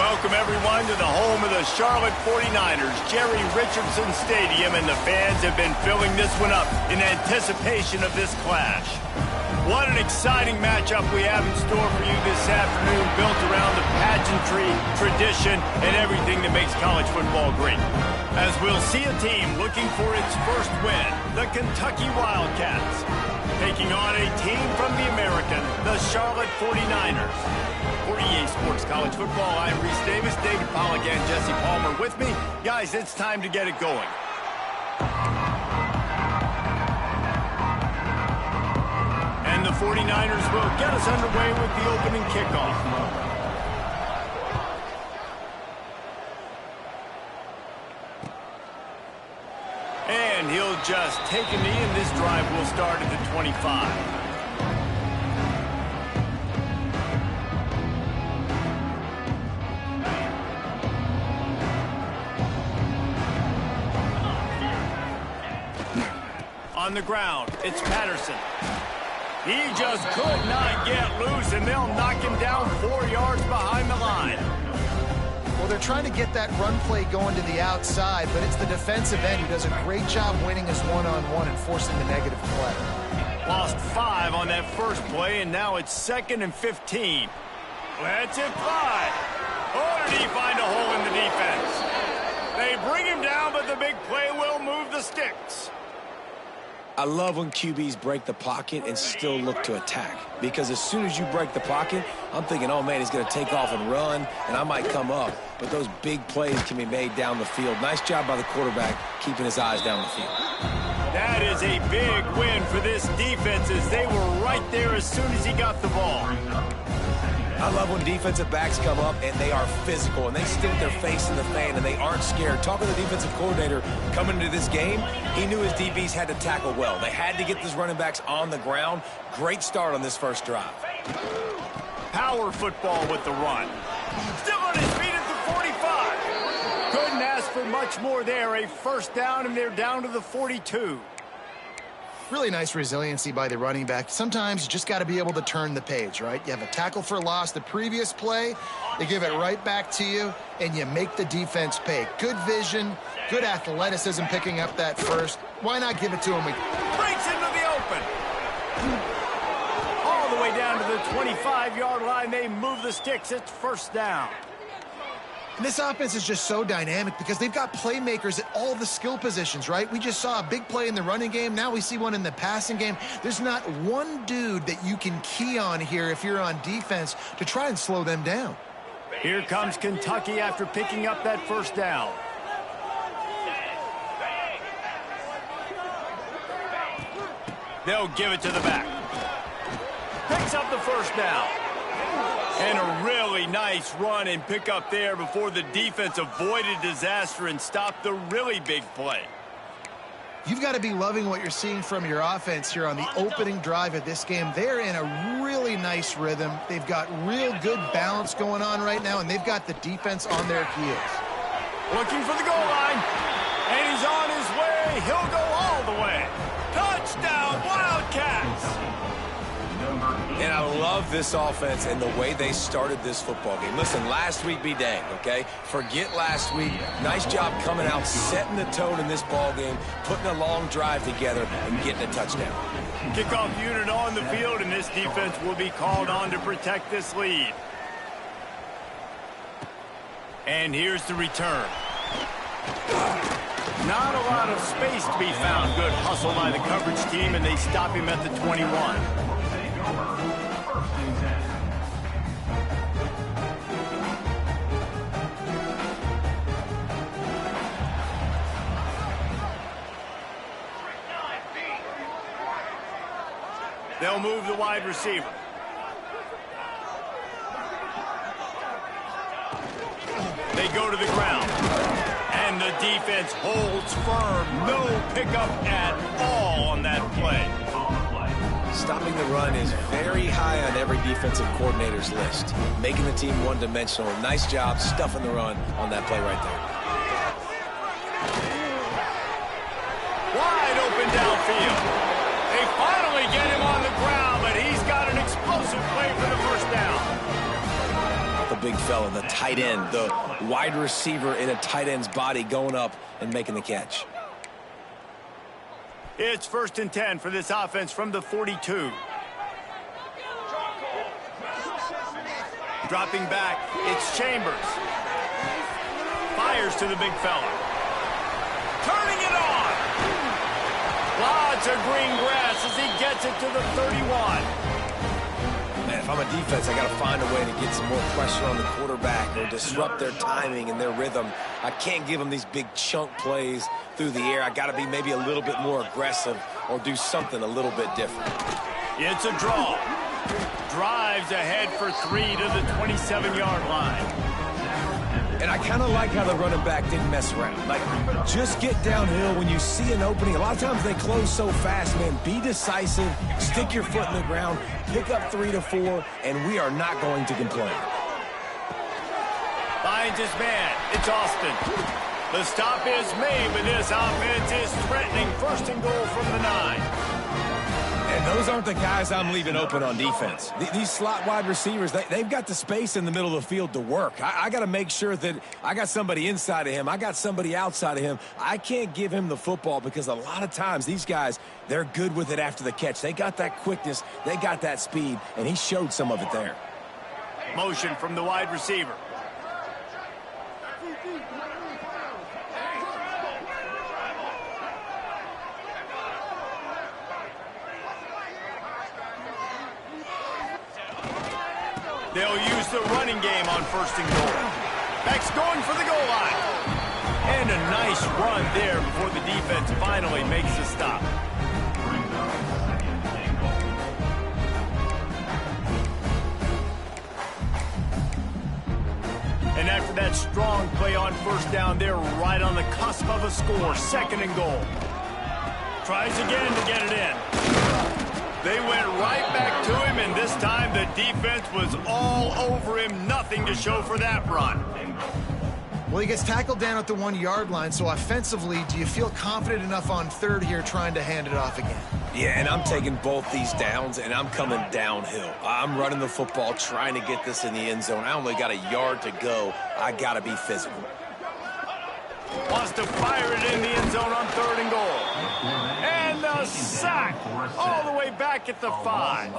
Welcome, everyone, to the home of the Charlotte 49ers, Jerry Richardson Stadium, and the fans have been filling this one up in anticipation of this clash. What an exciting matchup we have in store for you this afternoon, built around the pageantry, tradition, and everything that makes college football great. As we'll see a team looking for its first win, the Kentucky Wildcats, taking on a team from the American, the Charlotte 49ers. For EA Sports College Football, I'm Reese Davis, David Pollack, and Jesse Palmer with me. Guys, it's time to get it going. And the 49ers will get us underway with the opening kickoff. And he'll just take a knee, and this drive will start at the 25. On the ground, it's Patterson. He just could not get loose, and they'll knock him down 4 yards behind the line. Well, they're trying to get that run play going to the outside, but it's the defensive end who does a great job winning his one-on-one and forcing the negative play. Lost 5 on that first play, and now it's 2nd and 15. Let's it fly. Oh, did he find a hole in the defense? They bring him down, but the big play will move the sticks. I love when QBs break the pocket and still look to attack. Because as soon as you break the pocket, I'm thinking, oh, man, he's going to take off and run, and I might come up. But those big plays can be made down the field. Nice job by the quarterback keeping his eyes down the field. That is a big win for this defense, as they were right there as soon as he got the ball. I love when defensive backs come up and they are physical and they stick their face in the fan and they aren't scared. Talking to the defensive coordinator coming into this game, he knew his DBs had to tackle well. They had to get these running backs on the ground. Great start on this first drive. Power football with the run. Still on his feet at the 45. Couldn't ask for much more there. A first down, and they're down to the 42. Really nice resiliency by the running back. Sometimes you just got to be able to turn the page, right? You have a tackle for loss the previous play, they give it right back to you, and you make the defense pay. Good vision, good athleticism picking up that first. Why not give it to him? Breaks into the open. All the way down to the 25-yard line. They move the sticks. It's first down. And this offense is just so dynamic because they've got playmakers at all the skill positions, right? We just saw a big play in the running game. Now we see one in the passing game. There's not one dude that you can key on here if you're on defense to try and slow them down. Here comes Kentucky after picking up that first down. They'll give it to the back. Picks up the first down. And a really nice run and pick up there before the defense avoided disaster and stopped the really big play. You've got to be loving what you're seeing from your offense here on the opening drive of this game. They're in a really nice rhythm. They've got real good balance going on right now, and they've got the defense on their heels. Looking for the goal line, and he's on his way. He'll go all the way. Touchdown, Wildcats! And I love this offense and the way they started this football game. Listen, last week be danged, okay? Forget last week. Nice job coming out, setting the tone in this ball game, putting a long drive together, and getting a touchdown. Kickoff unit on the field, and this defense will be called on to protect this lead. And here's the return. Not a lot of space to be found. Good hustle by the coverage team, and they stop him at the 21. They'll move the wide receiver. They go to the ground. And the defense holds firm. No pickup at all on that play. Stopping the run is very high on every defensive coordinator's list. Making the team one-dimensional. Nice job stuffing the run on that play right there. Wide open downfield. They finally get him on the ground, but he's got an explosive play for the first down. big fella, the tight end, the wide receiver in a tight end's body going up and making the catch. It's 1st and 10 for this offense from the 42. Dropping back, it's Chambers. Fires to the big fella. Turning it on. Lots of green grass as he gets it to the 31. Man, if I'm a defense, I got to find a way to get some more pressure on the quarterback or disrupt their timing and their rhythm. I can't give them these big chunk plays through the air. I got to be maybe a little bit more aggressive or do something a little bit different. It's a draw. Drives ahead for 3 to the 27-yard line. And I kind of like how the running back didn't mess around. Like, just get downhill when you see an opening. A lot of times they close so fast, man. Be decisive, stick your foot in the ground, pick up 3 to 4, and we are not going to complain. Finds his man. It's Austin. The stop is made, but this offense is threatening 1st and goal from the 9. And those aren't the guys I'm leaving open on defense. These slot wide receivers, they've got the space in the middle of the field to work. I got to make sure that I got somebody inside of him. I got somebody outside of him. I can't give him the football because a lot of times these guys, they're good with it after the catch. They got that quickness. They got that speed, and he showed some of it there. Motion from the wide receiver. They'll use the running game on 1st and goal. Beck's going for the goal line. And a nice run there before the defense finally makes the stop. And after that strong play on 1st down, they're right on the cusp of a score. 2nd and goal. Tries again to get it in. They went right back to him, and this time the defense was all over him. Nothing to show for that run. Well, he gets tackled down at the 1-yard line, so offensively, do you feel confident enough on 3rd here trying to hand it off again? Yeah, and I'm taking both these downs, and I'm coming downhill. I'm running the football, trying to get this in the end zone. I only got a yard to go. I got to be physical. Wants to fire it in the end zone on 3rd and goal. And the sack all the way back at the 5.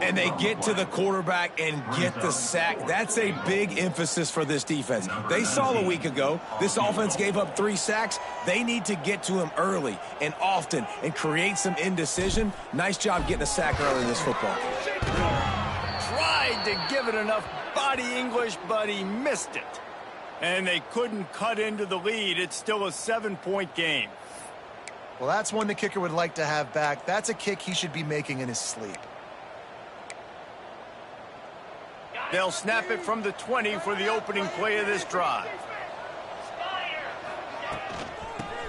And they get to the quarterback and get the sack. That's a big emphasis for this defense. They saw a week ago, this offense gave up 3 sacks. They need to get to him early and often and create some indecision. Nice job getting a sack early in this football. Tried to give it enough body English, but he missed it. And they couldn't cut into the lead. It's still a 7-point game. Well, that's one the kicker would like to have back. That's a kick he should be making in his sleep. They'll snap it from the 20 for the opening play of this drive.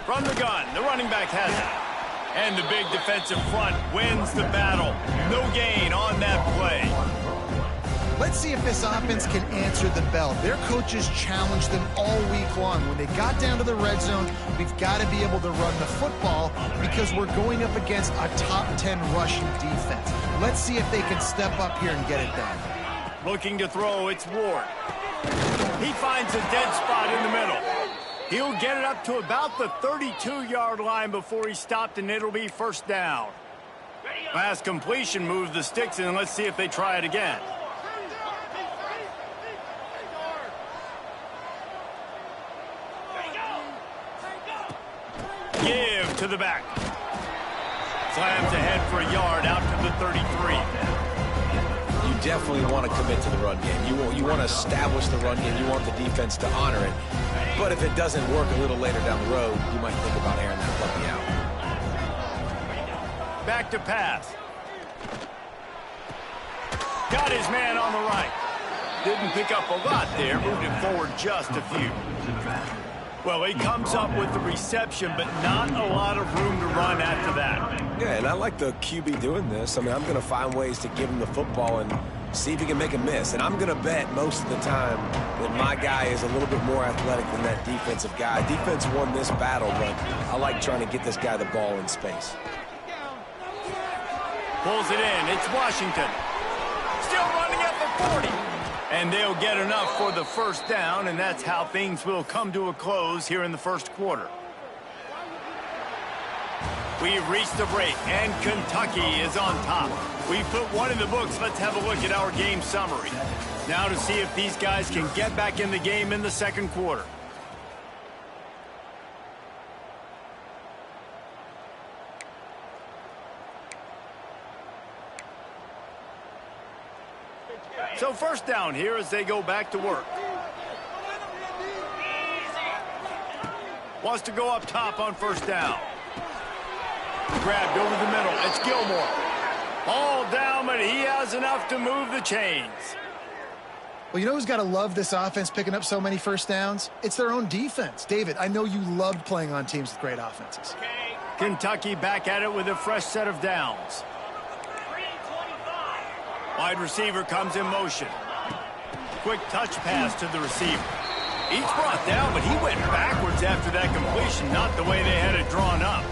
From the gun, the running back has it. And the big defensive front wins the battle. No gain on that play. Let's see if this offense can answer the bell. Their coaches challenged them all week long. When they got down to the red zone, we've got to be able to run the football because we're going up against a top 10 rushing defense. Let's see if they can step up here and get it done. Looking to throw, it's Ward. He finds a dead spot in the middle. He'll get it up to about the 32-yard line before he stopped, and it'll be 1st down. Pass completion moves the sticks, and let's see if they try it again. Give to the back. Slams ahead for a yard out to the 33. You definitely want to commit to the run game. You want to establish the run game. You want the defense to honor it. But if it doesn't work a little later down the road, you might think about airing that puppy out. Back to pass. Got his man on the right. Didn't pick up a lot there. Moved it forward just a few. Well, he comes up with the reception, but not a lot of room to run after that. Yeah, and I like the QB doing this. I mean, I'm going to find ways to give him the football and see if he can make a miss. And I'm going to bet most of the time that my guy is a little bit more athletic than that defensive guy. Defense won this battle, but I like trying to get this guy the ball in space. Pulls it in. It's Washington. Still running at the 40. And they'll get enough for the first down, and that's how things will come to a close here in the first quarter. We've reached the break, and Kentucky is on top. We put one in the books. Let's have a look at our game summary. Now to see if these guys can get back in the game in the second quarter. So first down here as they go back to work. Wants to go up top on first down. Grabbed over the middle. It's Gilmore. All down, but he has enough to move the chains. Well, you know who's got to love this offense picking up so many first downs? It's their own defense. David, I know you loved playing on teams with great offenses. Kentucky back at it with a fresh set of downs. Wide receiver comes in motion. Quick touch pass to the receiver. Each brought down, but he went backwards after that completion, not the way they had it drawn up.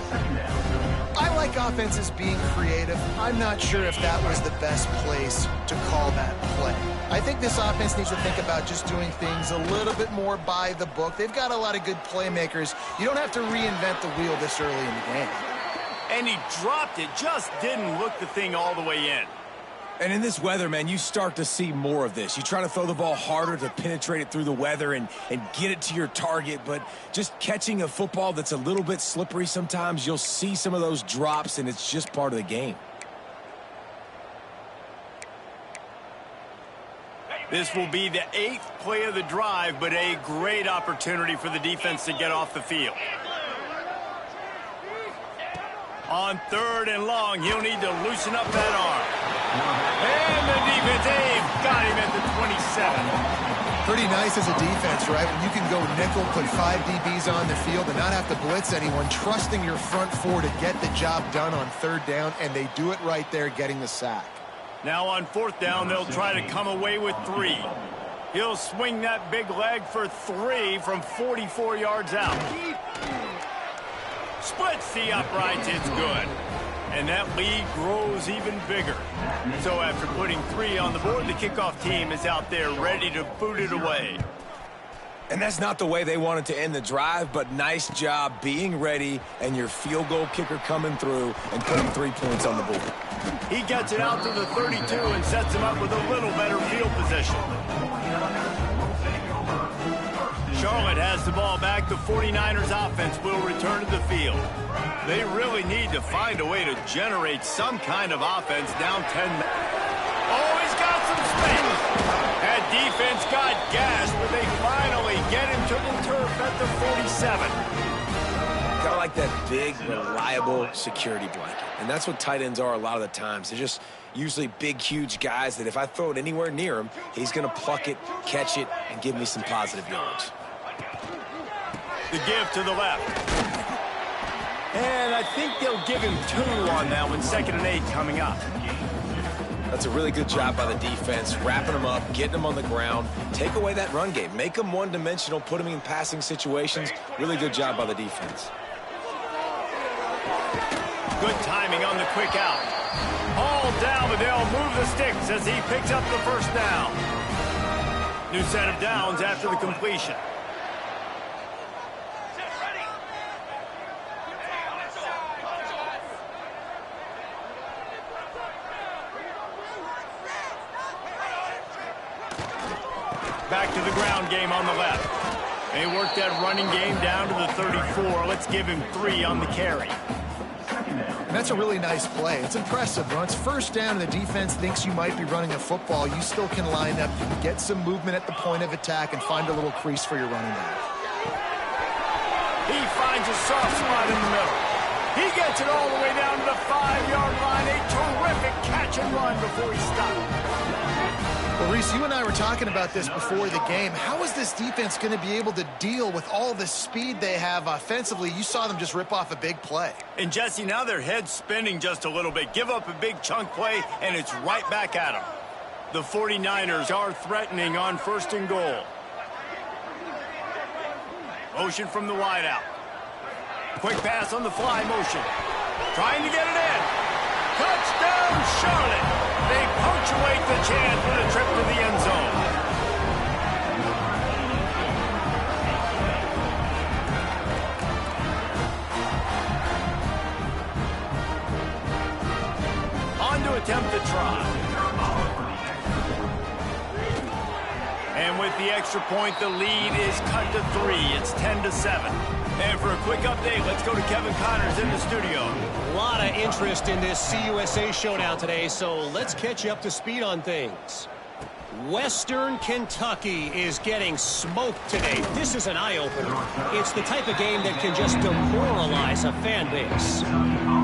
I like offenses being creative. I'm not sure if that was the best place to call that play. I think this offense needs to think about just doing things a little bit more by the book. They've got a lot of good playmakers. You don't have to reinvent the wheel this early in the game. And he dropped it, just didn't look the thing all the way in. And in this weather, man, you start to see more of this. You try to throw the ball harder to penetrate it through the weather and get it to your target, but just catching a football that's a little bit slippery sometimes, you'll see some of those drops, and it's just part of the game. This will be the 8th play of the drive, but a great opportunity for the defense to get off the field. On 3rd and long, he'll need to loosen up that arm. And the defense, got him at the 27. Pretty nice as a defense, right? When you can go nickel, put 5 DBs on the field and not have to blitz anyone, trusting your front 4 to get the job done on 3rd down, and they do it right there, getting the sack. Now on 4th down, they'll try to come away with 3. He'll swing that big leg for 3 from 44 yards out. Splits the uprights, it's good. And that lead grows even bigger. So after putting 3 on the board, the kickoff team is out there ready to boot it away. And that's not the way they wanted to end the drive, but nice job being ready and your field goal kicker coming through and putting 3 points on the board. He gets it out to the 32 and sets him up with a little better field position. Charlotte has the ball back. The 49ers offense will return to the field. They really need to find a way to generate some kind of offense down 10. Oh, he's got some space. That defense got gashed, but they finally get him to the turf at the 47. Kind of like that big, reliable security blanket. And that's what tight ends are a lot of the times. They're just usually big, huge guys that if I throw it anywhere near him, he's going to pluck it, catch it, and give me some positive yards. The give to the left. And I think they'll give him 2 on that one. 2nd and 8 coming up. That's a really good job by the defense, wrapping them up, getting them on the ground. Take away that run game. Make them one-dimensional, put them in passing situations. Really good job by the defense. Good timing on the quick out. All down, but they'll move the sticks as he picks up the first down. New set of downs after the completion. Back to the ground game on the left. They work that running game down to the 34. Let's give him 3 on the carry. And that's a really nice play. It's impressive. Once first down and the defense thinks you might be running a football, you still can line up, you can get some movement at the point of attack and find a little crease for your running back. He finds a soft spot in the middle. He gets it all the way down to the 5-yard line. A terrific catch and run before he stopped. Well, Reese, you and I were talking about this before the game. How is this defense going to be able to deal with all the speed they have offensively? You saw them just rip off a big play. And, Jesse, now their head's spinning just a little bit. Give up a big chunk play, and it's right back at them. The 49ers are threatening on 1st and goal. Motion from the wideout. Quick pass on the fly motion. Trying to get it in. Touchdown, Charlotte. They punctuate the chance with a trip to the end zone. attempt the try. And with the extra point, the lead is cut to 3. It's 10-7. And for a quick update, let's go to Kevin Connors in the studio. A lot of interest in this CUSA showdown today, so let's catch you up to speed on things. Western Kentucky is getting smoked today. This is an eye-opener. It's the type of game that can just demoralize a fan base.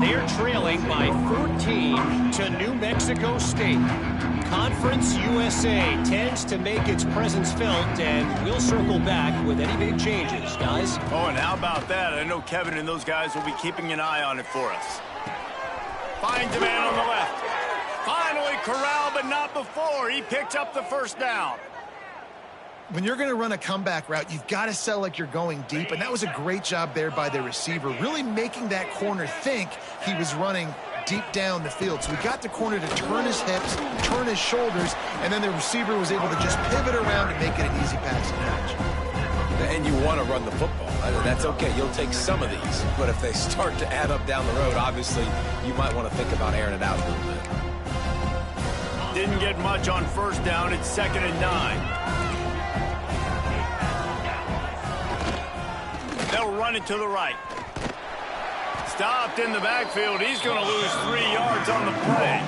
They're trailing by 14 to New Mexico State. Conference USA tends to make its presence felt, and we'll circle back with any big changes, guys. Oh, and how about that? I know Kevin and those guys will be keeping an eye on it for us. Finds a man on the left. Finally corralled, but not before. He picked up the first down. When you're going to run a comeback route, you've got to sell like you're going deep, and that was a great job there by the receiver, really making that corner think he was running deep down the field. So we got the corner to turn his hips, turn his shoulders, and then the receiver was able to just pivot around and make it an easy passing catch. And you want to run the football. That's okay. You'll take some of these. But if they start to add up down the road, obviously, you might want to think about airing it out a little bit. Didn't get much on first down. It's 2nd and 9. They'll run it to the right. Stopped in the backfield. He's going to lose 3 yards on the play.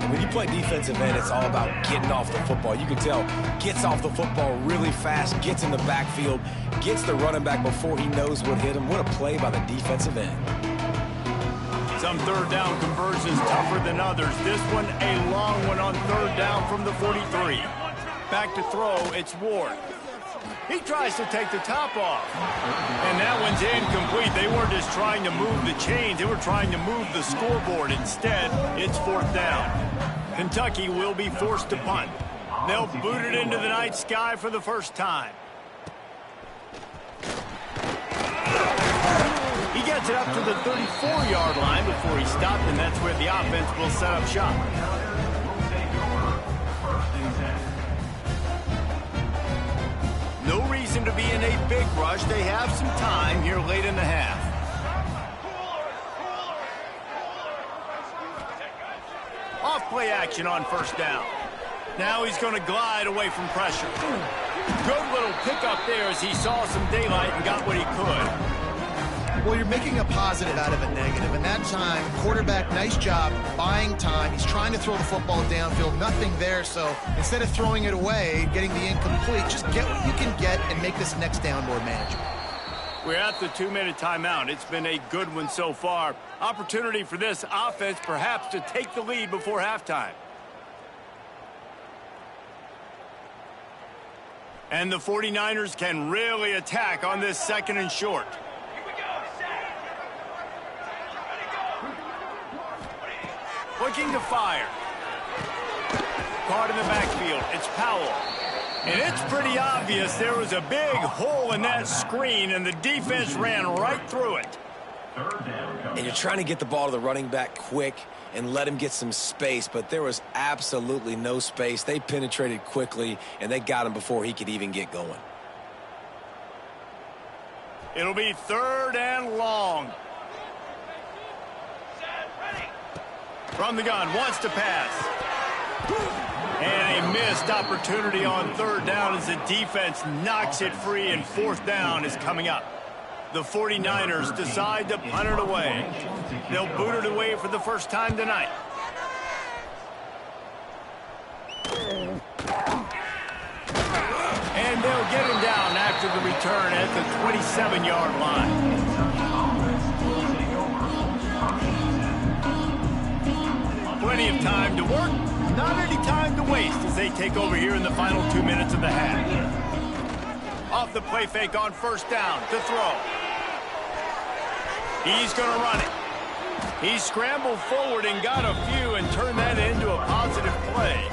When you play defensive end, it's all about getting off the football. You can tell, gets off the football really fast, gets in the backfield, gets the running back before he knows what hit him. What a play by the defensive end. Some third down conversions tougher than others. This one, a long one on third down from the 43. Back to throw, it's Ward. He tries to take the top off. And that one's incomplete. They weren't just trying to move the chains. They were trying to move the scoreboard. Instead, it's 4th down. Kentucky will be forced to punt. They'll boot it into the night sky for the first time. He gets it up to the 34-yard line before he stopped, and that's where the offense will set up shop. No reason to be in a big rush. They have some time here late in the half. Off play action on first down. Now he's going to glide away from pressure. Good little pickup there as he saw some daylight and got what he could. Well, you're making a positive out of a negative. And that time, quarterback, nice job buying time. He's trying to throw the football downfield. Nothing there. So instead of throwing it away, getting the incomplete, just get what you can get and make this next down more manageable. We're at the 2-minute timeout. It's been a good one so far. Opportunity for this offense perhaps to take the lead before halftime. And the 49ers can really attack on this 2nd and short. Looking to fire. Caught in the backfield. It's Powell. And it's pretty obvious there was a big hole in that screen, and the defense ran right through it. And you're trying to get the ball to the running back quick and let him get some space, but there was absolutely no space. They penetrated quickly, and they got him before he could even get going. It'll be 3rd and long. From the gun, wants to pass. And a missed opportunity on 3rd down as the defense knocks it free, and 4th down is coming up. The 49ers decide to punt it away. They'll boot it away for the first time tonight. And they'll get him down after the return at the 27-yard line. Plenty of time to work, not any time to waste as they take over here in the final 2 minutes of the half. Off the play fake on first down to throw. He's going to run it. He scrambled forward and got a few and turned that into a positive play.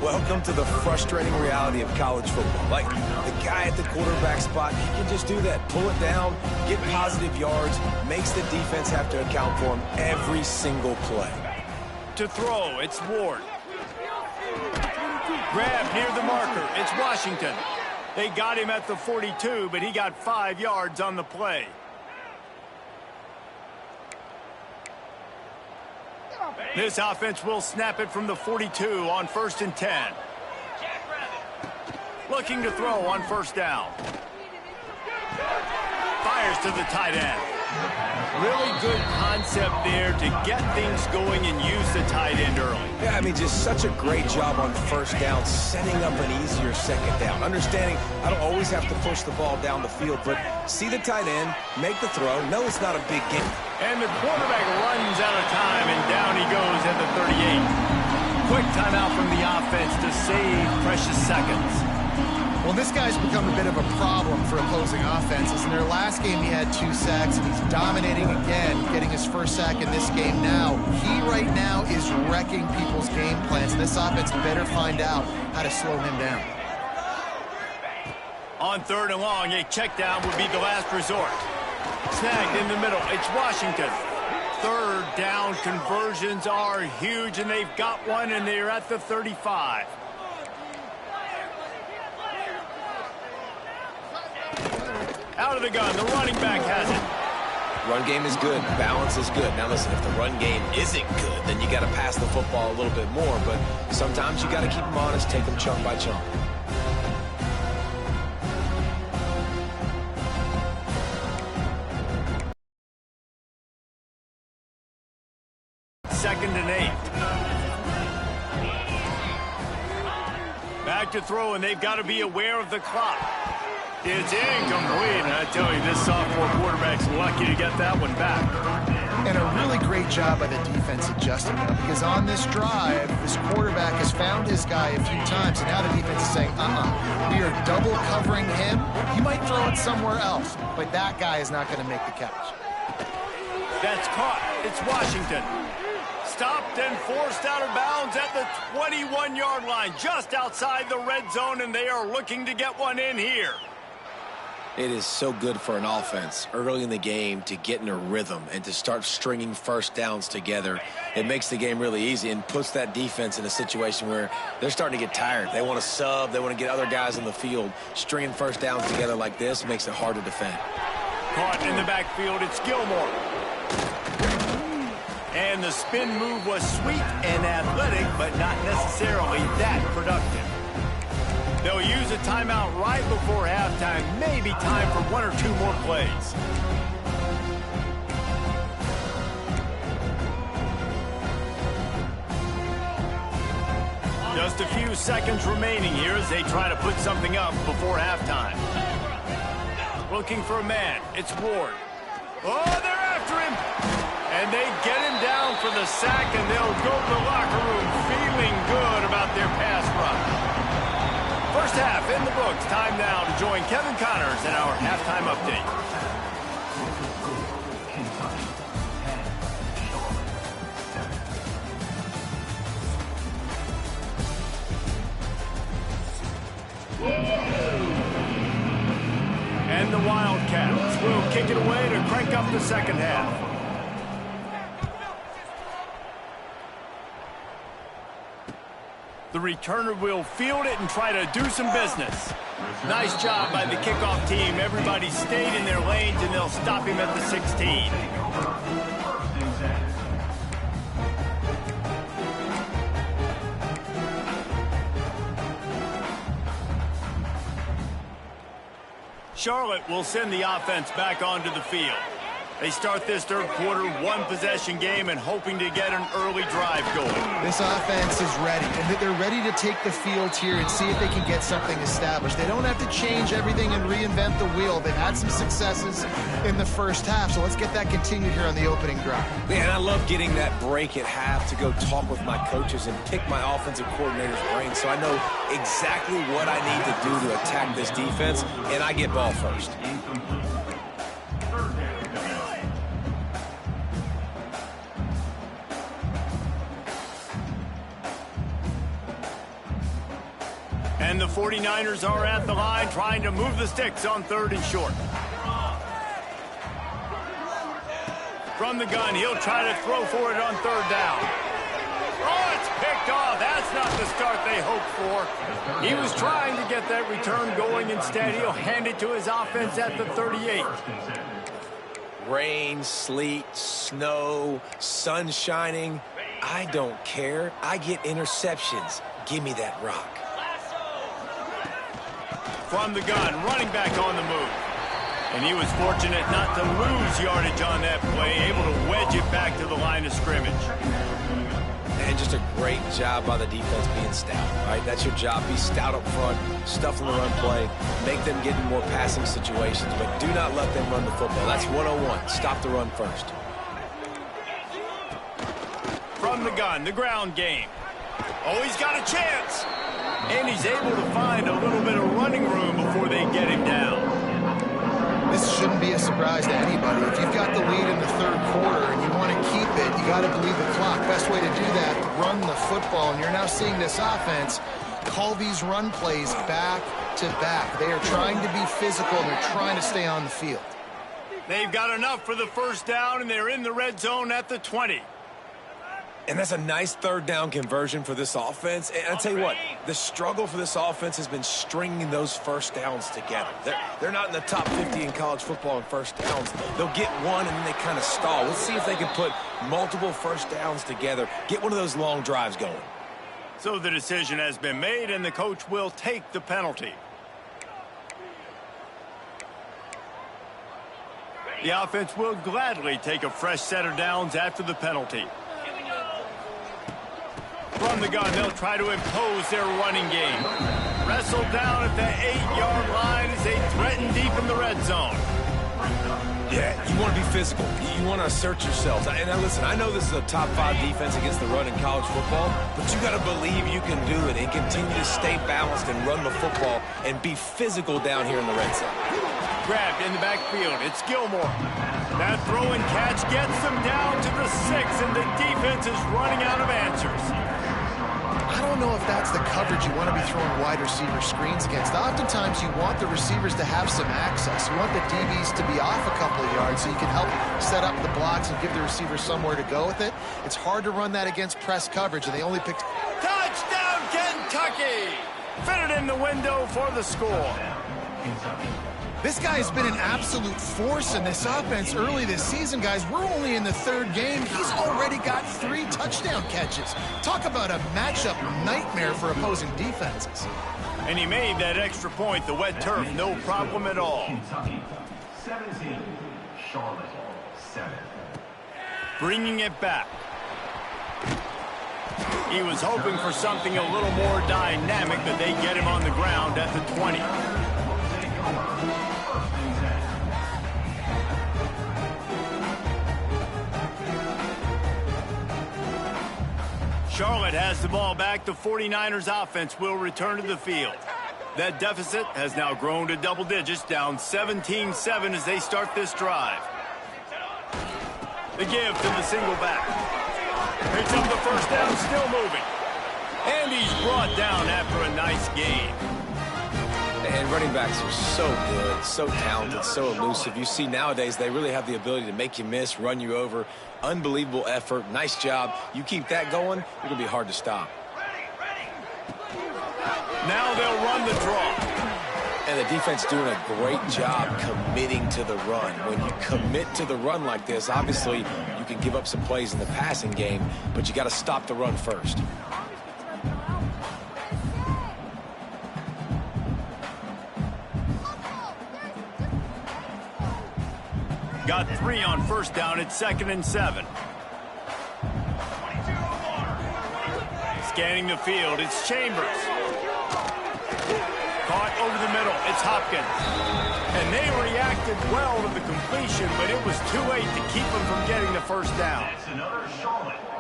Welcome to the frustrating reality of college football. Like, the guy at the quarterback spot, he can just do that. Pull it down, get positive yards, makes the defense have to account for him every single play. To throw, it's Ward. Grab near the marker, it's Washington. They got him at the 42, but he got 5 yards on the play. This offense will snap it from the 42 on 1st and 10. Looking to throw on 1st down. Fires to the tight end. Really good concept there to get things going and use the tight end early. Yeah, I mean, just such a great job on 1st down, setting up an easier 2nd down. Understanding I don't always have to push the ball down the field, but see the tight end, make the throw. No, it's not a big game. And the quarterback runs out of time, and down he goes at the 38. Quick timeout from the offense to save precious seconds. Well, this guy's become a bit of a problem for opposing offenses. In their last game, he had 2 sacks, and he's dominating again, getting his 1st sack in this game now. He right now is wrecking people's game plans, and this offense better find out how to slow him down. On 3rd and long, a check down would be the last resort. Snagged in the middle. It's Washington. 3rd down conversions are huge, and they've got one, and they're at the 35. Out of the gun, the running back has it. Run game is good, balance is good. Now listen, if the run game isn't good, then you got to pass the football a little bit more, but sometimes you got to keep them honest, take them chunk by chunk. Second and 8. Back to throw, and they've got to be aware of the clock. It's incomplete, and I tell you, this sophomore quarterback's lucky to get that one back. And a really great job by the defense adjusting now, because on this drive, this quarterback has found his guy a few times, and now the defense is saying, we are double covering him. He might throw it somewhere else, but that guy is not going to make the catch. That's caught. It's Washington. Stopped and forced out of bounds at the 21-yard line, just outside the red zone, and they are looking to get one in here. It is so good for an offense early in the game to get in a rhythm and to start stringing 1st downs together. It makes the game really easy and puts that defense in a situation where they're starting to get tired. They want to sub. They want to get other guys on the field. Stringing 1st downs together like this makes it hard to defend. Caught in the backfield, it's Gilmore. And the spin move was sweet and athletic, but not necessarily that productive. They'll use a timeout right before halftime. Maybe time for 1 or 2 more plays. Just a few seconds remaining here as they try to put something up before halftime. Looking for a man. It's Ward. Oh, they're after him. And they get him down for the sack, and they'll go to the locker room feeling good about their pass rush. First half in the books. Time now to join Kevin Connors in our halftime update. And the Wildcats will kick it away to crank up the second half. The returner will field it and try to do some business. Nice job by the kickoff team. Everybody stayed in their lanes, and they'll stop him at the 16. Charlotte will send the offense back onto the field. They start this 3rd quarter, 1-possession game, and hoping to get an early drive going. This offense is ready, and they're ready to take the field here and see if they can get something established. They don't have to change everything and reinvent the wheel. They've had some successes in the 1st half, so let's get that continued here on the opening drive. Man, I love getting that break at half to go talk with my coaches and pick my offensive coordinator's brain so I know exactly what I need to do to attack this defense, and I get ball first. And the 49ers are at the line trying to move the sticks on 3rd and short. From the gun, he'll try to throw for it on 3rd down. Oh, it's picked off. That's not the start they hoped for. He was trying to get that return going. Instead, he'll hand it to his offense at the 38. Rain, sleet, snow, sun shining. I don't care. I get interceptions. Give me that rock. From the gun, running back on the move. And he was fortunate not to lose yardage on that play, able to wedge it back to the line of scrimmage. And just a great job by the defense being stout, right? That's your job. Be stout up front, stuff in the run play, make them get in more passing situations, but do not let them run the football. That's 101. Stop the run first. From the gun, the ground game. Oh, he's got a chance. And he's able to find a little bit of running room before they get him down. This shouldn't be a surprise to anybody. If you've got the lead in the third quarter and you want to keep it, you got to bleed the clock. Best way to do that, run the football. And you're now seeing this offense call these run plays back to back. They are trying to be physical, and they're trying to stay on the field. They've got enough for the first down, and they're in the red zone at the 20. And that's a nice third down conversion for this offense. And I'll tell you what, the struggle for this offense has been stringing those first downs together. They're not in the top 50 in college football in first downs. They'll get one, and then they kind of stall. Let's see if they can put multiple first downs together, get one of those long drives going. So the decision has been made, and the coach will take the penalty. The offense will gladly take a fresh set of downs after the penalty. From the gun, they'll try to impose their running game. Wrestled down at the 8-yard line as they threaten deep in the red zone. Yeah, you want to be physical. You want to assert yourselves. And now listen, I know this is a top 5 defense against the run in college football, but you got to believe you can do it and continue to stay balanced and run the football and be physical down here in the red zone. Grabbed in the backfield. It's Gilmore. That throw and catch gets them down to the 6, and the defense is running out of answers. I don't know if that's the coverage you want to be throwing wide receiver screens against. Oftentimes, you want the receivers to have some access. You want the DBs to be off a couple of yards so you can help set up the blocks and give the receivers somewhere to go with it. It's hard to run that against press coverage, and they only picked... Touchdown, Kentucky! Fitted in the window for the score. This guy has been an absolute force in this offense early this season, guys. We're only in the third game. He's already got 3 touchdown catches. Talk about a matchup nightmare for opposing defenses. And he made that extra point, the wet turf, no problem at all. Kentucky 17, Charlotte 7. Bringing it back. He was hoping for something a little more dynamic, but they get him on the ground at the 20. Charlotte has the ball back. The 49ers offense will return to the field. That deficit has now grown to double digits, down 17-7 as they start this drive. The give to the single back. Picks up the first down, still moving. And he's brought down after a nice gain. And running backs are so good, so talented, so elusive. You see nowadays they really have the ability to make you miss, run you over. Unbelievable effort. Nice job. You keep that going, it'll be hard to stop. Now they'll run the draw. And the defense doing a great job committing to the run. When you commit to the run like this, obviously you can give up some plays in the passing game, but you got to stop the run first. Got 3 on first down. It's 2nd and 7. Scanning the field. It's Chambers. Caught over the middle. It's Hopkins. And they reacted well to the completion, but it was too late to keep them from getting the first down.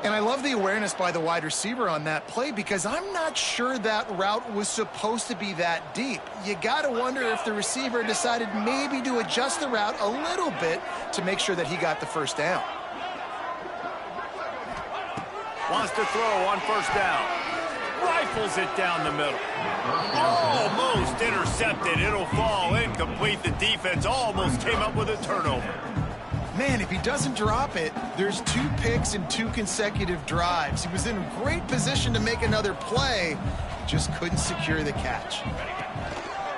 And I love the awareness by the wide receiver on that play because I'm not sure that route was supposed to be that deep. You got to wonder if the receiver decided maybe to adjust the route a little bit to make sure that he got the first down. Wants to throw on first down. Rifles it down the middle. Almost intercepted. It'll fall incomplete. The defense almost came up with a turnover. Man, if he doesn't drop it, there's 2 picks in 2 consecutive drives. He was in great position to make another play, just couldn't secure the catch.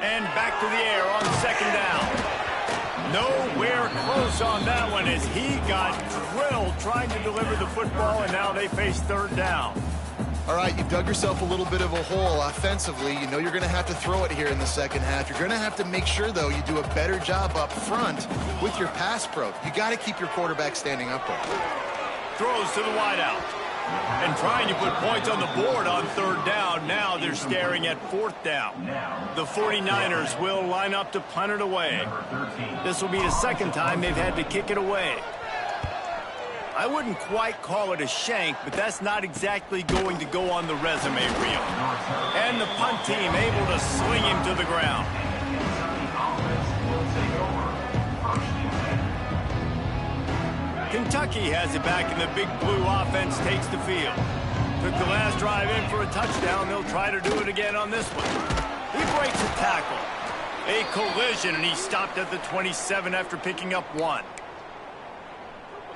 And back to the air on 2nd down. Nowhere close on that one as he got drilled trying to deliver the football, and now they face third down. All right, you've dug yourself a little bit of a hole offensively. You know you're going to have to throw it here in the second half. You're going to have to make sure, though, you do a better job up front with your pass pro. You got to keep your quarterback standing upright. Throws to the wideout. And trying to put points on the board on third down. Now they're staring at fourth down. The 49ers will line up to punt it away. This will be the second time they've had to kick it away. I wouldn't quite call it a shank, but that's not exactly going to go on the resume reel. And the punt team able to sling him to the ground. Kentucky has it back, and the big blue offense takes the field. Took the last drive in for a touchdown. They'll try to do it again on this one. He breaks a tackle. A collision, and he stopped at the 27 after picking up 1.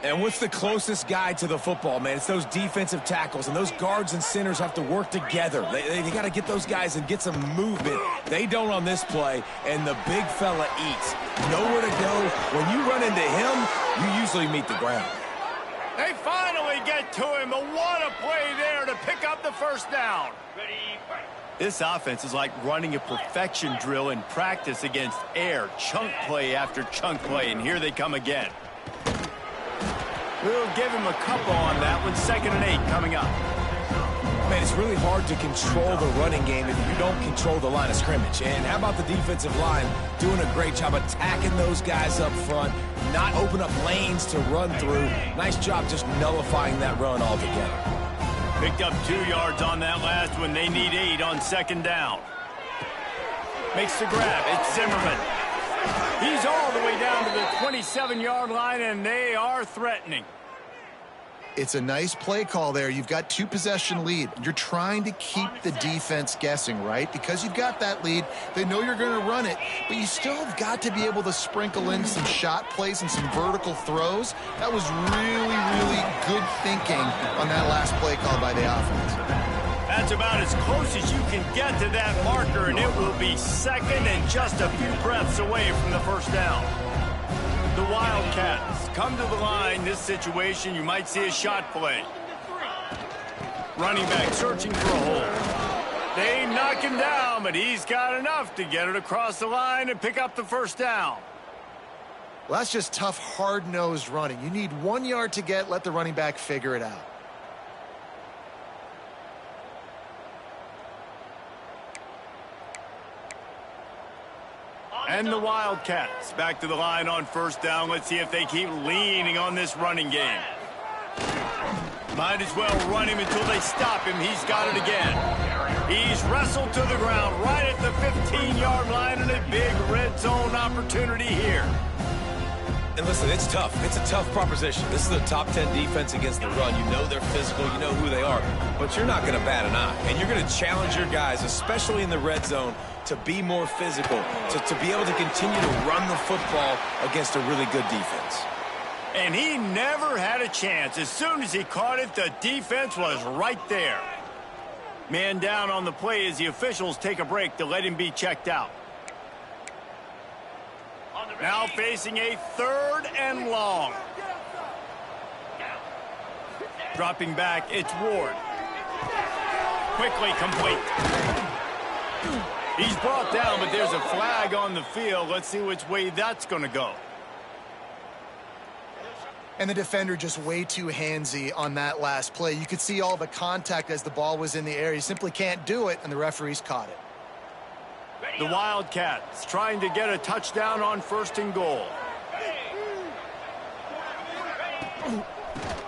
And what's the closest guy to the football, man? It's those defensive tackles, and those guards and centers have to work together. They got to get those guys and get some movement. They don't on this play, and the big fella eats. Nowhere to go. When you run into him, you usually meet the ground. They finally get to him, but what a play there to pick up the first down. This offense is like running a perfection drill in practice against air. Chunk play after chunk play, and here they come again. We'll give him a couple on that one. 2nd and 8 coming up. Man, it's really hard to control the running game if you don't control the line of scrimmage. And how about the defensive line doing a great job attacking those guys up front, not open up lanes to run through. Nice job just nullifying that run altogether. Picked up 2 yards on that last one. They need 8 on 2nd down. Makes the grab. It's Zimmerman. He's all the way down to the 27-yard line, and they are threatening. It's a nice play call there. You've got 2-possession lead. You're trying to keep the defense guessing, right? Because you've got that lead, they know you're going to run it, but you still have got to be able to sprinkle in some shot plays and some vertical throws. That was really, really good thinking on that last play call by the offense. That's about as close as you can get to that marker, and it will be 2nd and just a few breaths away from the first down. The Wildcats come to the line. This situation, you might see a shot play. Running back searching for a hole. They knock him down, but he's got enough to get it across the line and pick up the first down. Well, that's just tough, hard-nosed running. You need 1 yard to get, let the running back figure it out. And the Wildcats back to the line on first down. Let's see if they keep leaning on this running game. Might as well run him until they stop him. He's got it again. He's wrestled to the ground right at the 15-yard line, and a big red zone opportunity here. And listen, it's tough. It's a tough proposition. This is the top 10 defense against the run. You know they're physical. You know who they are. But you're not going to bat an eye. And you're going to challenge your guys, especially in the red zone, to be more physical, to be able to continue to run the football against a really good defense. And he never had a chance. As soon as he caught it, the defense was right there. Man down on the play as the officials take a break to let him be checked out. Now facing a 3rd and long. Dropping back, it's Ward. Quickly complete. He's brought down, but there's a flag on the field. Let's see which way that's going to go. And the defender just way too handsy on that last play. You could see all the contact as the ball was in the air. He simply can't do it, and the referees caught it. The Wildcats trying to get a touchdown on 1st and goal.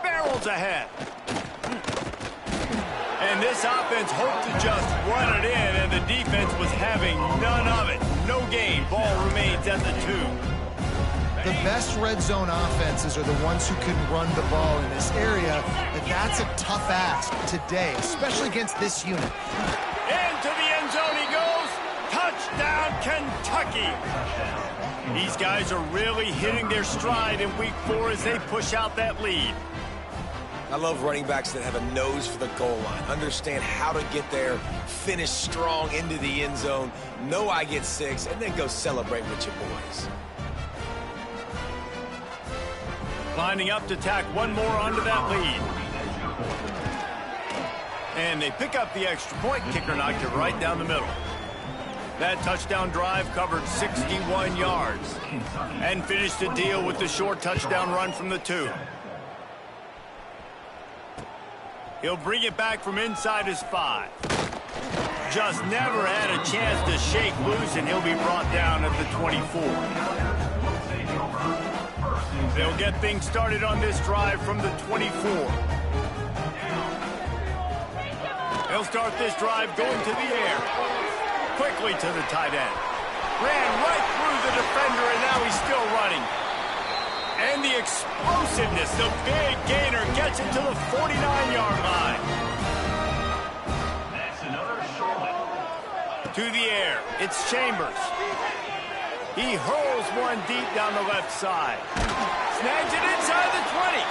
Barrels ahead. And this offense hoped to just run it in, and the defense was having none of it. No gain. Ball remains at the 2. The best red zone offenses are the ones who can run the ball in this area, but that's a tough ask today, especially against this unit. Into the end zone he goes. Touchdown, Kentucky. These guys are really hitting their stride in week 4 as they push out that lead. I love running backs that have a nose for the goal line, understand how to get there, finish strong into the end zone, know I get 6, and then go celebrate with your boys. Lining up to tack one more onto that lead. And they pick up the extra point. Kicker knocked it right down the middle. That touchdown drive covered 61 yards and finished the deal with the short touchdown run from the 2. He'll bring it back from inside his 5. Just never had a chance to shake loose, and he'll be brought down at the 24. They'll get things started on this drive from the 24. They'll start this drive going to the air. Quickly to the tight end. Ran right through the defender, and now he's still running. And the explosiveness, the big gainer, gets it to the 49-yard line. That's another Charlotte. To the air, it's Chambers. He hurls one deep down the left side. Snags it inside the 20.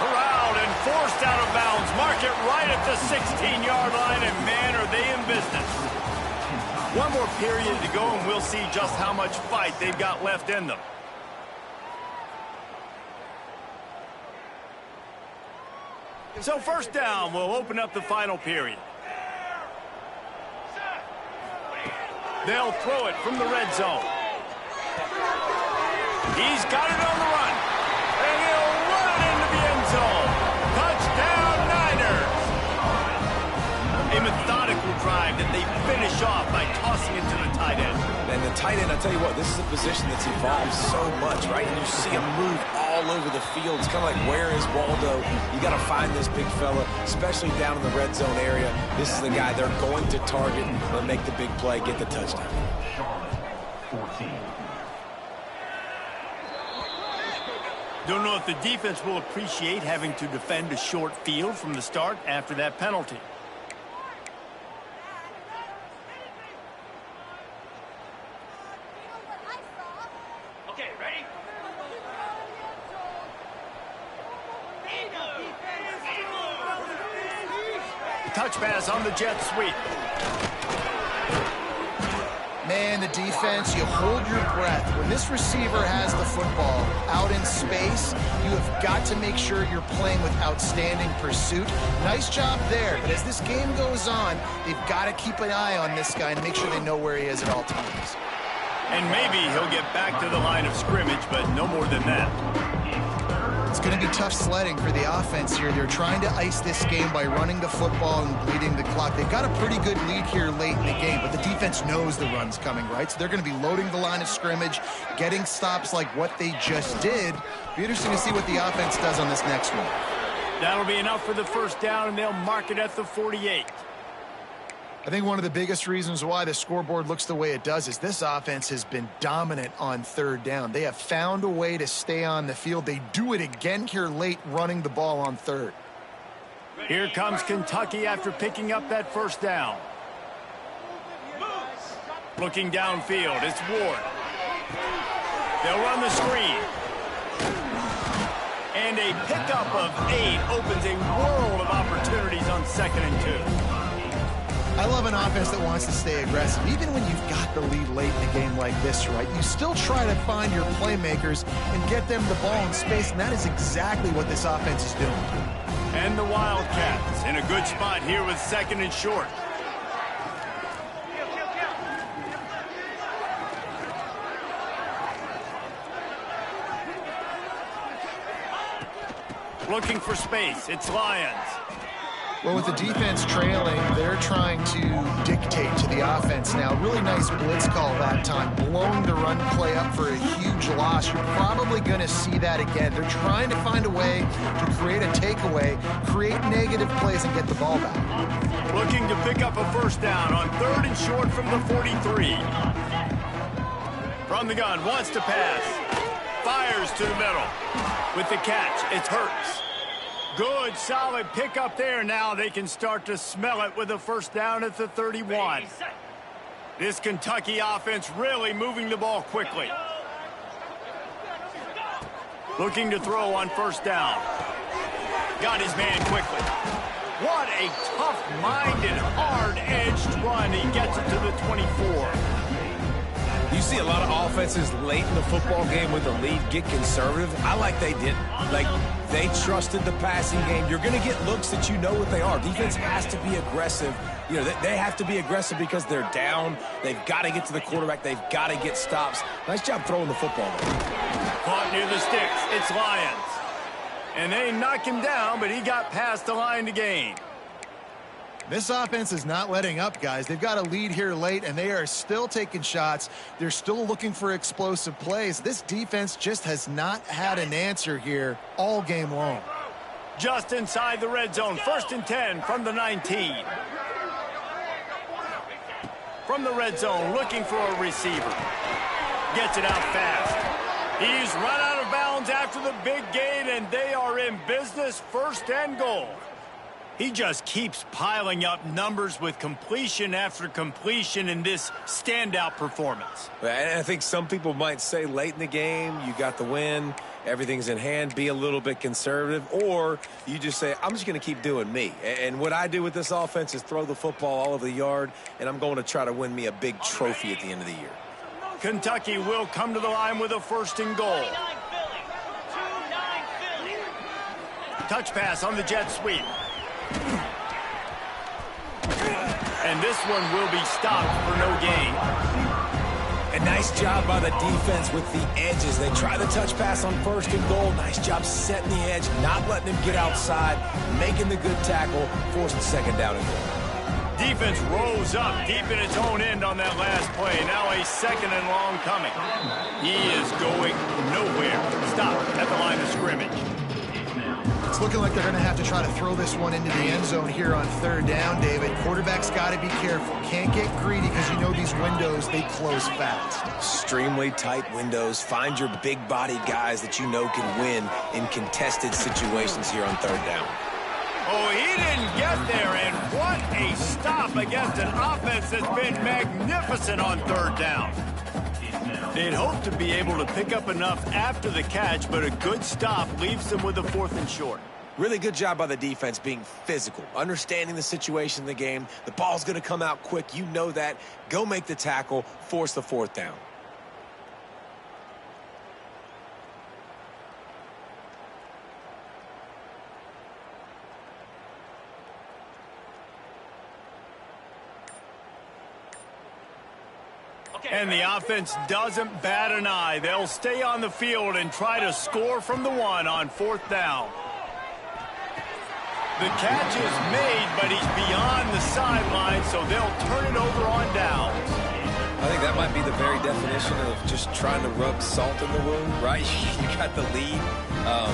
Corralled and forced out of bounds. Mark it right at the 16-yard line, and man, are they in business. One more period to go, and we'll see just how much fight they've got left in them. So first down will open up the final period. They'll throw it from the red zone. He's got it on the run. And he'll run it into the end zone. Touchdown, Niners. A methodical drive that they finish off by tossing it to the tight end. And the tight end, I tell you what, this is a position that's evolved so much, right? And you see him move all over the field. It's kind of like, where is Waldo? You got to find this big fella, especially down in the red zone area. This is the guy they're going to target and make the big play, get the touchdown. Charlotte, 14. Don't know if the defense will appreciate having to defend a short field from the start after that penalty. Okay, ready? Touch pass on the jet sweep. Man, the defense, you hold your breath. When this receiver has the football out in space, you have got to make sure you're playing with outstanding pursuit. Nice job there, but as this game goes on, they've got to keep an eye on this guy and make sure they know where he is at all times. And maybe he'll get back to the line of scrimmage, but no more than that. It's going to be tough sledding for the offense here. They're trying to ice this game by running the football and bleeding the clock. They've got a pretty good lead here late in the game, but the defense knows the run's coming, right? So they're going to be loading the line of scrimmage, getting stops like what they just did. Be interesting to see what the offense does on this next one. That'll be enough for the first down, and they'll mark it at the 48. I think one of the biggest reasons why the scoreboard looks the way it does is this offense has been dominant on third down. They have found a way to stay on the field. They do it again here late, running the ball on third. Here comes Kentucky after picking up that first down. Looking downfield, it's Ward. They'll run the screen. And a pickup of 8 opens a world of opportunities on 2nd and 2. I love an offense that wants to stay aggressive. Even when you've got the lead late in a game like this, right, you still try to find your playmakers and get them the ball in space, and that is exactly what this offense is doing. And the Wildcats in a good spot here with 2nd and short. Looking for space, it's Lions. Well, with the defense trailing, they're trying to dictate to the offense now. Really nice blitz call that time, blowing the run play up for a huge loss. You're probably going to see that again. They're trying to find a way to create a takeaway, create negative plays, and get the ball back. Looking to pick up a first down on 3rd and short from the 43. From the gun, wants to pass. Fires to the middle. With the catch, it's Hurts. Good, solid pickup there. Now they can start to smell it with a first down at the 31. This Kentucky offense really moving the ball quickly. Looking to throw on first down. Got his man quickly. What a tough-minded, hard-edged run. He gets it to the 24. You see a lot of offenses late in the football game with the lead get conservative. I like they didn't. Like, they trusted the passing game. You're going to get looks that you know what they are. Defense has to be aggressive. You know, they have to be aggressive because they're down. They've got to get to the quarterback. They've got to get stops. Nice job throwing the football. Caught near the sticks. It's Lions. And they knock him down, but he got past the line to gain. This offense is not letting up, guys. They've got a lead here late, and they are still taking shots. They're still looking for explosive plays. This defense just has not had an answer here all game long. Just inside the red zone, 1st and 10 from the 19. From the red zone, looking for a receiver. Gets it out fast. He's run out of bounds after the big gain, and they are in business, 1st and goal. He just keeps piling up numbers with completion after completion in this standout performance. And I think some people might say late in the game, you got the win, everything's in hand, be a little bit conservative, or you just say, I'm just going to keep doing me. And what I do with this offense is throw the football all over the yard, and I'm going to try to win me a big trophy at the end of the year. Kentucky will come to the line with a 1st and goal. Touch pass on the jet sweep. And this one will be stopped for no gain. A nice job by the defense with the edges. They try the touch pass on 1st and goal. Nice job setting the edge, not letting him get outside, making the good tackle, forcing 2nd down and goal. Defense rose up deep in its own end on that last play. Now a 2nd and long coming. He is going nowhere. Stop at the line of scrimmage. It's looking like they're going to have to try to throw this one into the end zone here on 3rd down, David. Quarterback's got to be careful. Can't get greedy because you know these windows, they close fast. Extremely tight windows. Find your big-bodied guys that you know can win in contested situations here on 3rd down. Oh, he didn't get there, and what a stop against an offense that's been magnificent on 3rd down. They'd hope to be able to pick up enough after the catch, but a good stop leaves them with a 4th and short. Really good job by the defense being physical, understanding the situation in the game. The ball's going to come out quick. You know that. Go make the tackle, force the 4th down. And the offense doesn't bat an eye. They'll stay on the field and try to score from the 1 on 4th down. The catch is made, but he's beyond the sideline, so they'll turn it over on downs. I think that might be the very definition of just trying to rub salt in the wound, right? You got the lead,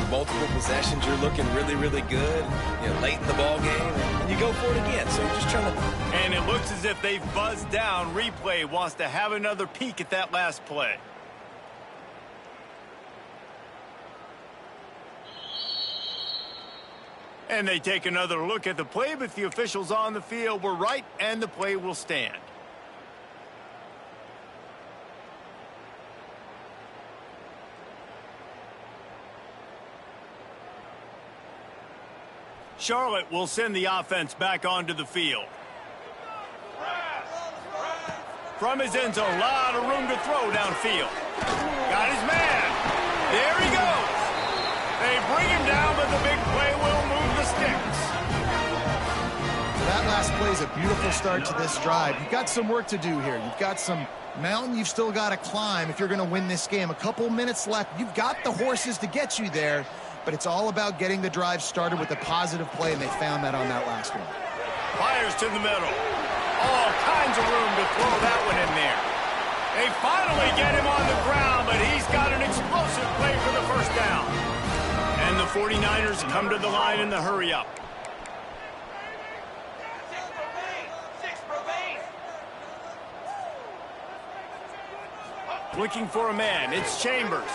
multiple possessions, you're looking really, really good, late in the ball game, and you go for it again. So you're just trying to... And it looks as if they've buzzed down. Replay wants to have another peek at that last play. And they take another look at the play, but the officials on the field were right, and the play will stand. Charlotte will send the offense back onto the field. From his end zone, a lot of room to throw downfield. Got his man. There he goes. They bring him down, but the big play will move the sticks. That last play is a beautiful start to this drive. You've got some work to do here. You've got some mountain you've still got to climb if you're going to win this game. A couple minutes left. You've got the horses to get you there, but it's all about getting the drive started with a positive play, and they found that on that last one. Fires to the middle. All kinds of room to throw that one in there. They finally get him on the ground, but he's got an explosive play for the 1st down. And the 49ers come to the line in the hurry-up. Looking for a man. It's Chambers.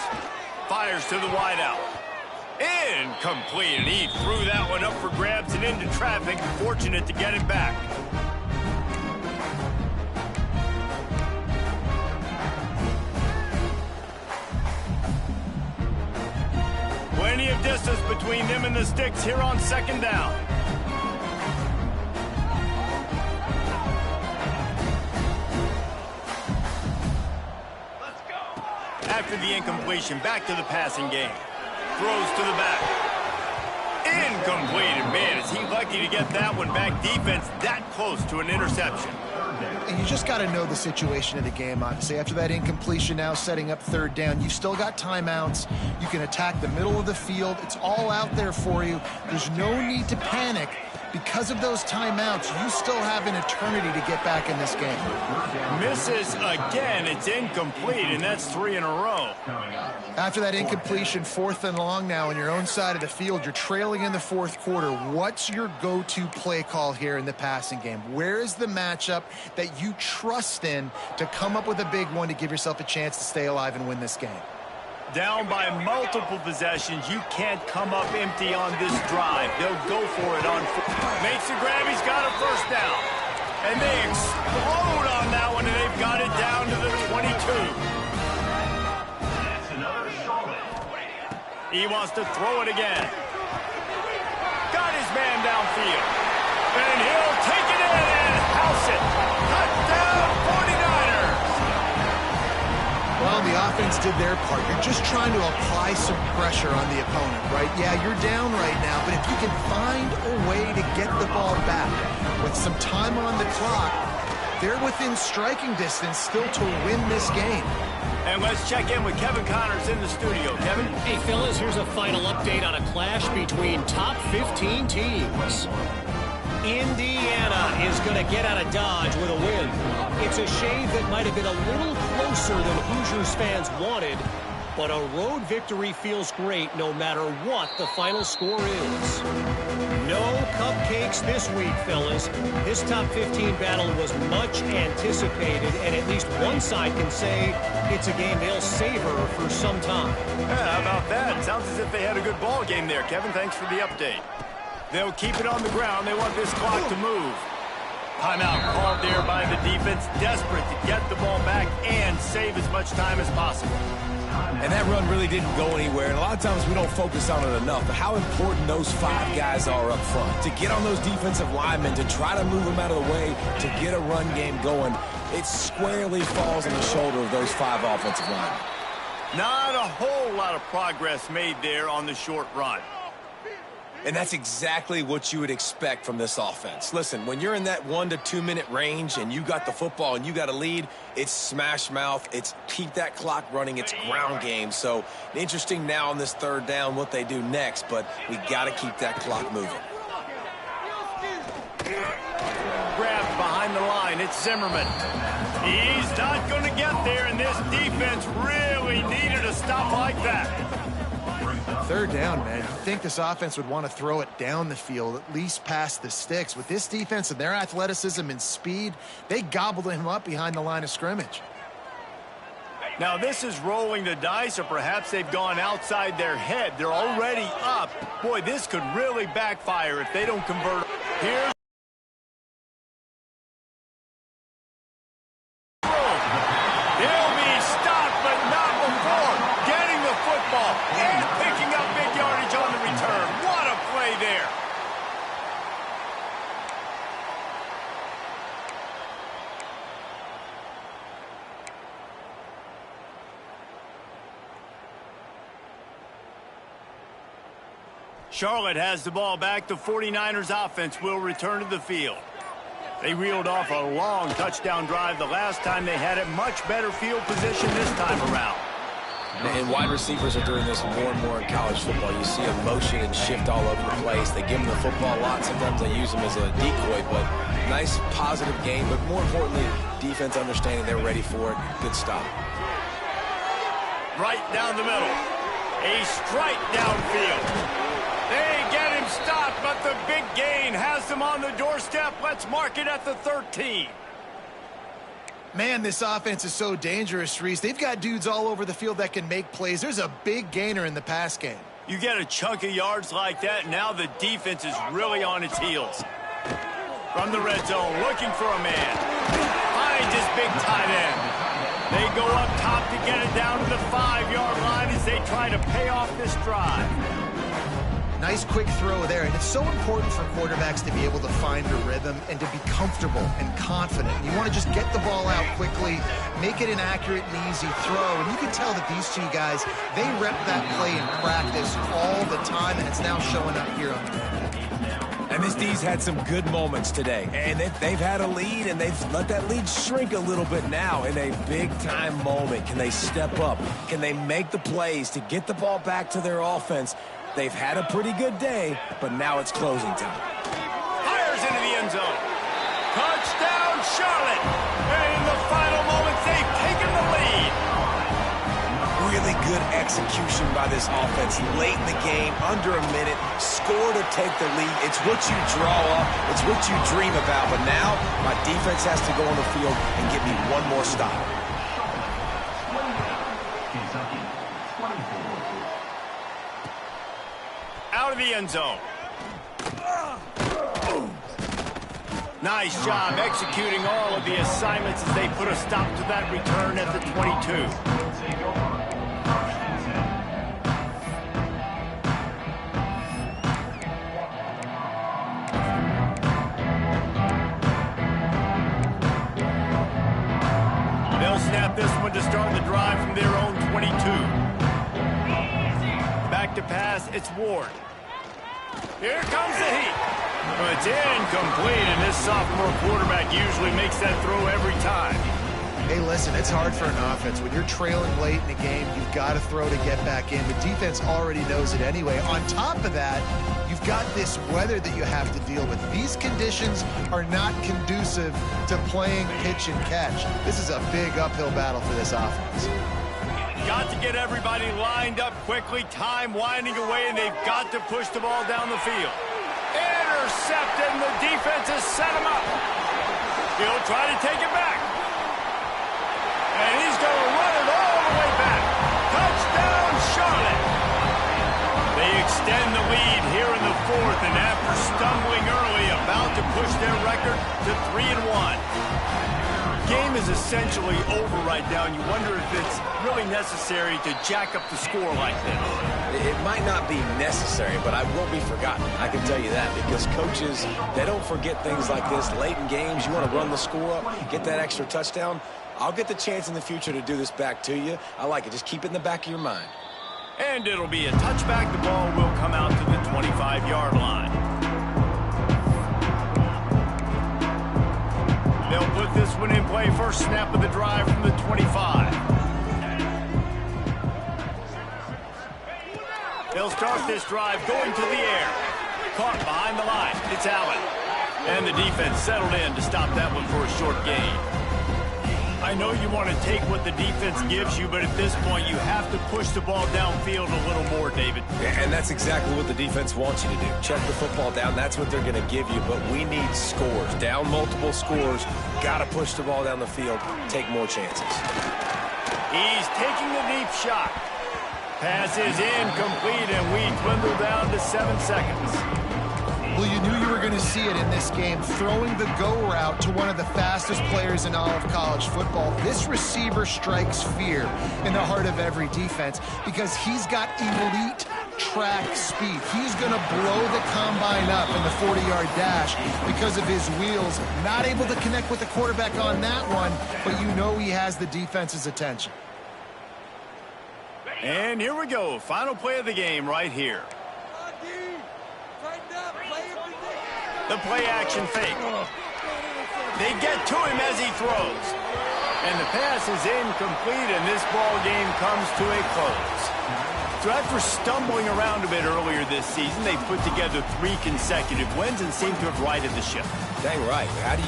Fires to the wideout. Incomplete, and he threw that one up for grabs and into traffic. Fortunate to get it back. Plenty of distance between them and the sticks here on 2nd down. after the incompletion. Back to the passing game. Throws to the back. Incomplete. And man, is he lucky to get that one back. Defense that close to an interception. And you just got to know the situation of the game, obviously. After that incompletion, now setting up third down, you've still got timeouts. You can attack the middle of the field. It's all out there for you. There's no need to panic. Because of those timeouts, you still have an eternity to get back in this game. Misses again. It's incomplete, and that's 3 in a row. After that incompletion, 4th and long now on your own side of the field, you're trailing in the 4th quarter. What's your go-to play call here in the passing game? Where is the matchup that you trust in to come up with a big one to give yourself a chance to stay alive and win this game? Down by multiple possessions, you can't come up empty on this drive. They'll go for it on foot. Makes the grab, he's got a first down. And they explode on that one, and they've got it down to the 22. That's another Charlotte. He wants to throw it again. Got his man downfield. And he'll take it in and house it. Touchdown, 49ers. Well, the offense did their part. You're just trying to apply some pressure on the opponent, right? Yeah, you're down right now, but if you can find a way to get the ball back with some time on the clock, they're within striking distance still to win this game. And let's check in with Kevin Connors in the studio. Kevin? Hey, fellas, here's a final update on a clash between top 15 teams. Indiana is going to get out of Dodge with a win. It's a shave that might have been a little closer than Hoosiers fans wanted, but a road victory feels great no matter what the final score is. No cupcakes this week, fellas. This top 15 battle was much anticipated, and at least one side can say it's a game they'll savor for some time. Yeah, how about that? Sounds as if they had a good ball game there. Kevin, thanks for the update. They'll keep it on the ground. They want this clock to move. Timeout called there by the defense, desperate to get the ball back and save as much time as possible. And that run really didn't go anywhere. And a lot of times we don't focus on it enough, but how important those 5 guys are up front. To get on those defensive linemen, to try to move them out of the way, to get a run game going, it squarely falls on the shoulder of those 5 offensive linemen. Not a whole lot of progress made there on the short run. And that's exactly what you would expect from this offense. Listen, when you're in that 1 to 2 minute range and you got the football and you got a lead, it's smash mouth, it's keep that clock running, it's ground game. So interesting now on this third down what they do next, but we got to keep that clock moving. Grabbed behind the line, it's Zimmerman. He's not going to get there, and this defense really needed a stop like that. Third down, man. You think this offense would want to throw it down the field, at least past the sticks. With this defense and their athleticism and speed, they gobbled him up behind the line of scrimmage. Now, this is rolling the dice, or perhaps they've gone outside their head. They're already up. Boy, this could really backfire if they don't convert. Here's they'll be stopped, but not before getting the football and picking up big yardage on the return. What a play there. Charlotte has the ball back. The 49ers offense will return to the field. They reeled off a long touchdown drive the last time they had it. Much better field position this time around. And wide receivers are doing this more and more in college football. You see them motion and shift all over the place. They give them the football a lot. Sometimes they use them as a decoy, but nice positive game. But more importantly, defense understanding they're ready for it. Good stop. Right down the middle. A strike downfield. They get him stopped, but the big gain has them on the doorstep. Let's mark it at the 13. Man, this offense is so dangerous, Reese. They've got dudes all over the field that can make plays. There's a big gainer in the pass game. You get a chunk of yards like that, now the defense is really on its heels. From the red zone, looking for a man. Finds his big tight end. They go up top to get it down to the 5-yard line as they try to pay off this drive. Nice quick throw there, and it's so important for quarterbacks to be able to find a rhythm and to be comfortable and confident. You want to just get the ball out quickly, make it an accurate and easy throw, and you can tell that these two guys, they rep that play in practice all the time, and it's now showing up here on the field. And this D's had some good moments today. And they've had a lead, and they've let that lead shrink a little bit now in a big-time moment. Can they step up? Can they make the plays to get the ball back to their offense? They've had a pretty good day, but now it's closing time. Fires into the end zone. Touchdown, Charlotte. And in the final moments, they've taken the lead. Really good execution by this offense late in the game, under a minute, score to take the lead. It's what you draw up, it's what you dream about, but now my defense has to go on the field and give me one more stop. Kentucky, 24. Out of the end zone. Nice job executing all of the assignments as they put a stop to that return at the 22. Snap this one to start the drive from their own 22. Back to pass, it's Ward. Here comes the heat. It's incomplete, and this sophomore quarterback usually makes that throw every time. Hey, listen, it's hard for an offense. When you're trailing late in the game, you've got to throw to get back in. The defense already knows it anyway. On top of that, you've got this weather that you have to deal with. These conditions are not conducive to playing pitch and catch. This is a big uphill battle for this offense. Got to get everybody lined up quickly. Time winding away, and they've got to push the ball down the field. Intercepted, and the defense has set him up. He'll try to take it back. And he's going to run it all the way back. Touchdown, Charlotte. They extend the lead here in the fourth, and after stumbling early, about to push their record to 3-1. Game is essentially over right now, and you wonder if it's really necessary to jack up the score like this. It might not be necessary, but I won't be forgotten. I can tell you that, because coaches, they don't forget things like this. Late in games, you want to run the score up, get that extra touchdown. I'll get the chance in the future to do this back to you. I like it. Just keep it in the back of your mind. And it'll be a touchback. The ball will come out to the 25-yard line. They'll put this one in play. First snap of the drive from the 25. They'll start this drive going to the air. Caught behind the line. It's Allen. And the defense settled in to stop that one for a short gain. I know you want to take what the defense gives you, but at this point, you have to push the ball downfield a little more, David. And that's exactly what the defense wants you to do. Check the football down. That's what they're going to give you, but we need scores. Down multiple scores. Got to push the ball down the field. Take more chances. He's taking the deep shot. Pass is incomplete, and we dwindle down to 7 seconds. Well, you knew you were going to see it in this game, throwing the go route to one of the fastest players in all of college football. This receiver strikes fear in the heart of every defense because he's got elite track speed. He's going to blow the combine up in the 40-yard dash because of his wheels. Not able to connect with the quarterback on that one, but you know he has the defense's attention. And here we go. Final play of the game right here. The play-action fake. They get to him as he throws. And the pass is incomplete, and this ball game comes to a close. So after stumbling around a bit earlier this season, they put together 3 consecutive wins and seem to have righted the ship. Dang right. How do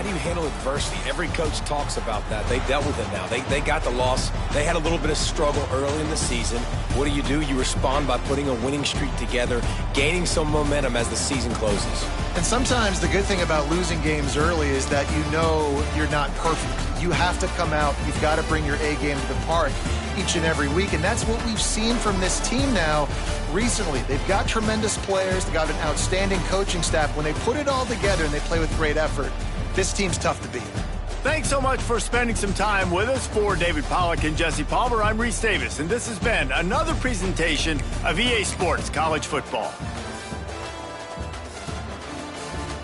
you handle adversity? Every coach talks about that. They dealt with it now. They got the loss. They had a little bit of struggle early in the season. What do? You respond by putting a winning streak together, gaining some momentum as the season closes. And sometimes the good thing about losing games early is that you know you're not perfect. You have to come out. You've got to bring your A game to the park each and every week, and that's what we've seen from this team now recently. They've got tremendous players. They've got an outstanding coaching staff. When they put it all together and they play with great effort, this team's tough to beat. Thanks so much for spending some time with us. For David Pollack and Jesse Palmer, I'm Reese Davis, and this has been another presentation of EA Sports College Football.